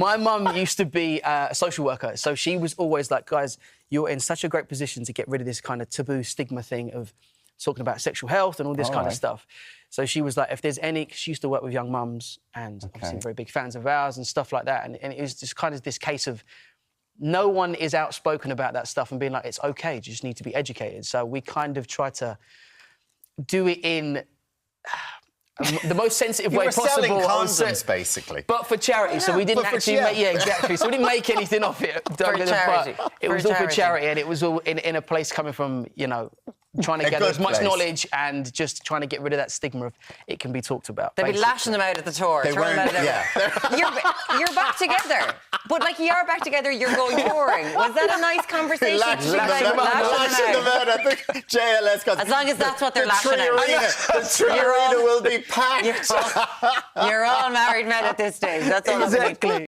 My mum used to be a social worker, so she was always like, guys, you're in such a great position to get rid of this kind of taboo stigma thing of talking about sexual health and all this kind of stuff. So she was like, if there's any... She used to work with young mums and obviously very big fans of ours and stuff like that. And it was just kind of this case of no one is outspoken about that stuff and being like, it's OK, you just need to be educated. So we kind of try to do it in... the most sensitive way possible. You were selling condoms, basically. But for charity, so we didn't actually make... Yeah, exactly. So we didn't make anything off it. For charity. It was all for charity, and it was all in a place coming from, you know, trying to gather as much knowledge and just trying to get rid of that stigma of it can be talked about. They'd be lashing them out at the tour. They weren't, You're back together. But, like, you're back together, you're going touring. Was that a nice conversation? Lashing them out at the JLS concert. As long as that's what they're lashing out. The Tree Arena will be packed. You're all married men at this stage. That's all. Exactly.